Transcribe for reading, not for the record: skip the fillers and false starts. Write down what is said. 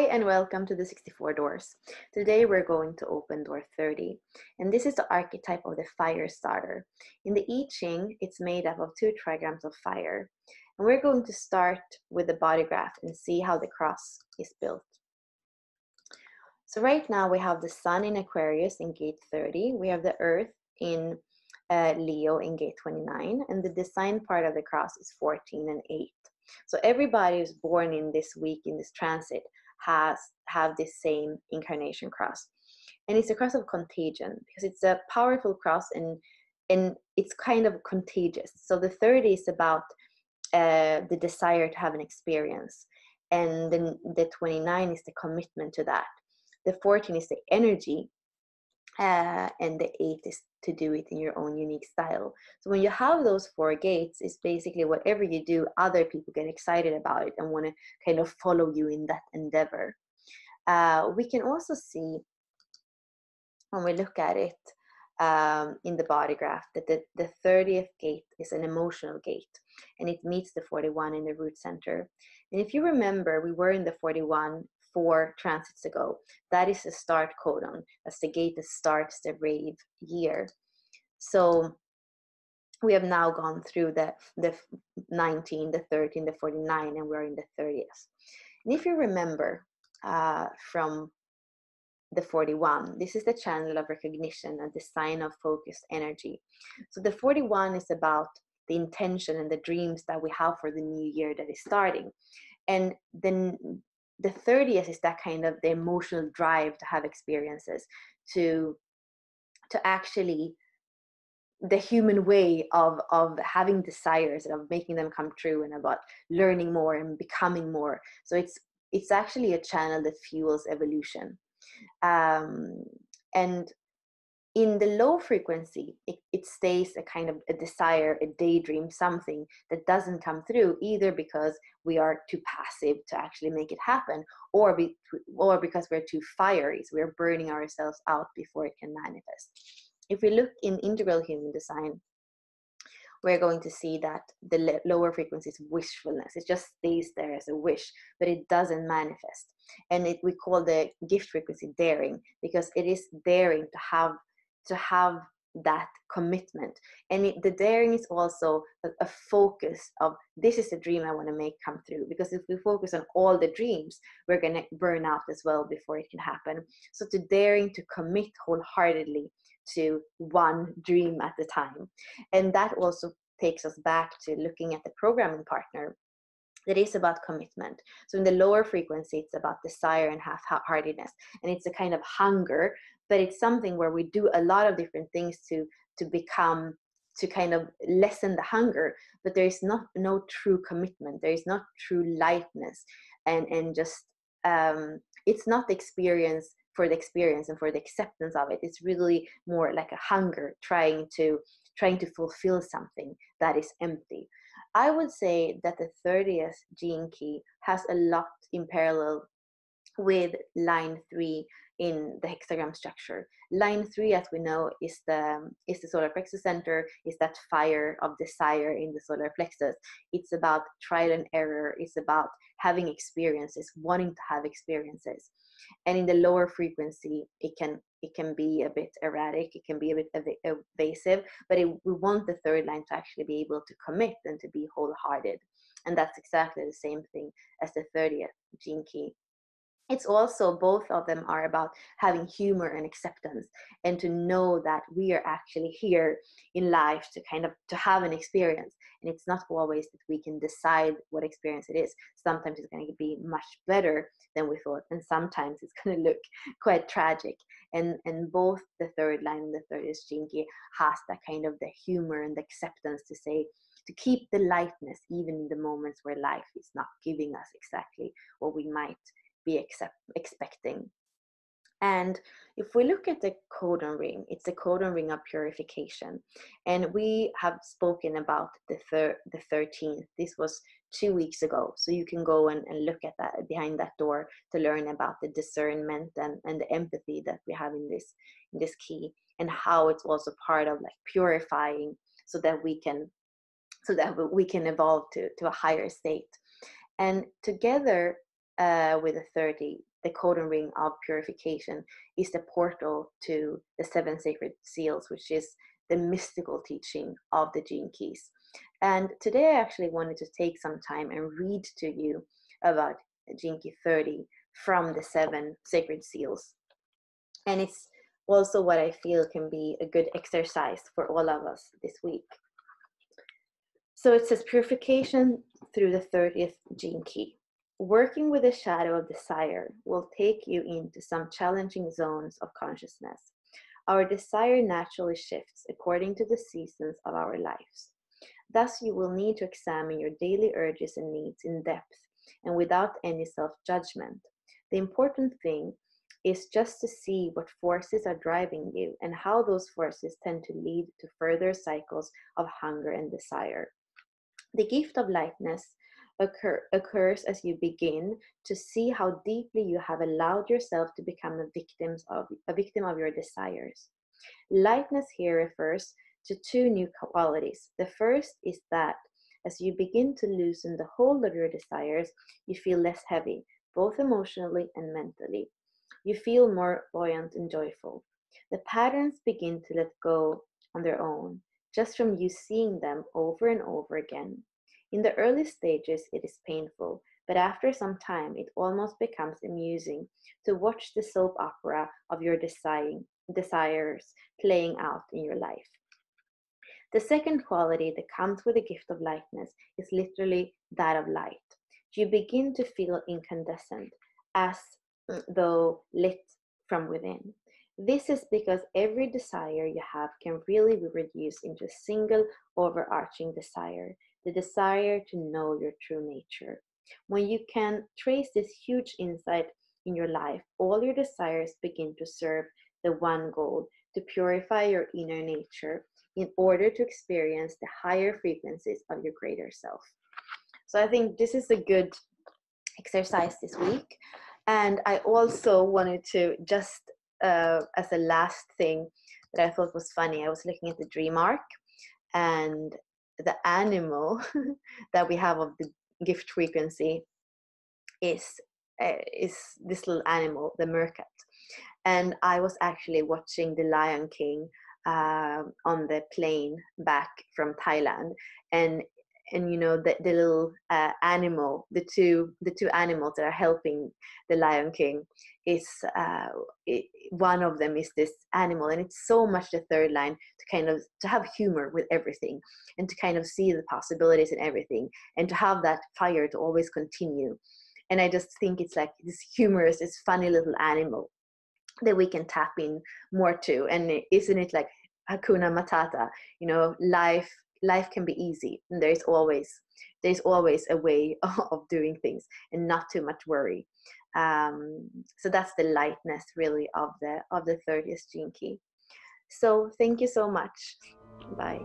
and welcome to the 64 doors. Today we're going to open door 30, and this is the archetype of the fire starter. In the I Ching, it's made up of 2 trigrams of fire, and we're going to start with the body graph and see how the cross is built. So right now we have the sun in Aquarius in gate 30, we have the earth in Leo in gate 29, and the design part of the cross is 14 and 8. So everybody who's born in this week, in this transit, have this same incarnation cross. And it's a cross of contagion because it's a powerful cross and it's kind of contagious. So the 30 is about the desire to have an experience. And then the 29 is the commitment to that. The 14 is the energy. And the 8 is to do it in your own unique style. So when you have those 4 gates, it's basically whatever you do, other people get excited about it and want to kind of follow you in that endeavor. We can also see, when we look at it in the body graph, that the 30th gate is an emotional gate, and it meets the 41 in the root center. And if you remember, we were in the 41 4 transits ago. That is the start codon. That's the gate that starts the rave year. So we have now gone through the 19, the 13, the 49, and we're in the 30th. And if you remember from the 41, this is the channel of recognition and the sign of focused energy. So the 41 is about the intention and the dreams that we have for the new year that is starting. And then the 30th is that kind of the emotional drive to have experiences, to actually the human way of having desires and of making them come true, and about learning more and becoming more. So it's actually a channel that fuels evolution. And in the low frequency, it stays a kind of a desire, a daydream, something that doesn't come through, either because we are too passive to actually make it happen, or because we're too fiery, so we're burning ourselves out before it can manifest. If we look in integral human design, we're going to see that the lower frequency is wishfulness. It just stays there as a wish, but it doesn't manifest. And we call the gift frequency daring, because it is daring to have that commitment. And the daring is also a focus of, this is the dream I want to make come through. Because if we focus on all the dreams, we're going to burn out as well before it can happen. So to daring to commit wholeheartedly to one dream at a time. And that also takes us back to looking at the programming partner. That is about commitment. So in the lower frequency, it's about desire and half-heartedness, and it's a kind of hunger, but it's something where we do a lot of different things to kind of lessen the hunger, but there is no true commitment. There is not true lightness, and just it's not the experience for the experience and for the acceptance of it. It's really more like a hunger, trying to fulfill something that is empty. I would say that the 30th gene key has a lot in parallel with line 3 in the hexagram structure. Line 3, as we know, is the solar plexus center, is that fire of desire in the solar plexus. It's about trial and error. It's about having experiences, wanting to have experiences. And in the lower frequency, it can be a bit erratic, it can be a bit evasive, but we want the 3rd line to actually be able to commit and to be wholehearted. And that's exactly the same thing as the 30th gene key. It's also, both of them are about having humor and acceptance, and to know that we are actually here in life to have an experience. And it's not always that we can decide what experience it is. Sometimes it's going to be much better than we thought, and sometimes it's going to look quite tragic. And both the 3rd line and the 30th gene key has that kind of the humor and the acceptance to keep the lightness even in the moments where life is not giving us exactly what we might be expecting. And if we look at the codon ring, it's a codon ring of purification. And we have spoken about the 13th. This was 2 weeks ago. So you can go and look at that, behind that door, to learn about the discernment and the empathy that we have in this key, and how it's also part of like purifying so that we can evolve to a higher state. And together with the 30, the codon ring of purification, is the portal to the 7 sacred seals, which is the mystical teaching of the gene keys. And today I actually wanted to take some time and read to you about gene key 30 from the 7 sacred seals. And it's also what I feel can be a good exercise for all of us this week. So it says purification through the 30th gene key. Working with the shadow of desire will take you into some challenging zones of consciousness. Our desire naturally shifts according to the seasons of our lives. Thus, you will need to examine your daily urges and needs in depth and without any self-judgment. The important thing is just to see what forces are driving you and how those forces tend to lead to further cycles of hunger and desire. The gift of lightness occurs as you begin to see how deeply you have allowed yourself to become a victim of your desires. Lightness here refers to 2 new qualities. The first is that as you begin to loosen the hold of your desires, you feel less heavy, both emotionally and mentally. You feel more buoyant and joyful. The patterns begin to let go on their own, just from you seeing them over and over again. In the early stages, it is painful, but after some time, it almost becomes amusing to watch the soap opera of your desires playing out in your life. The second quality that comes with the gift of lightness is literally that of light. You begin to feel incandescent, as though lit from within. This is because every desire you have can really be reduced into a single overarching desire, the desire to know your true nature. When you can trace this huge insight in your life, all your desires begin to serve the one goal, to purify your inner nature in order to experience the higher frequencies of your greater self. So I think this is a good exercise this week. And I also wanted to just, as a last thing that I thought was funny, I was looking at the dream arc, and the animal that we have of the gift frequency is this little animal, the meerkat. And I was actually watching The Lion King on the plane back from Thailand, and you know the little animal, the two animals that are helping the Lion King is one of them is this animal, and it's so much the third line to kind of to have humor with everything and to kind of see the possibilities in everything and to have that fire to always continue. And I just think it's like this humorous, this funny little animal that we can tap in more to. And isn't it like Hakuna Matata? You know, life can be easy, and there's always a way of doing things and not too much worry. So that's the lightness really of the 30th gene key. So thank you so much. Bye.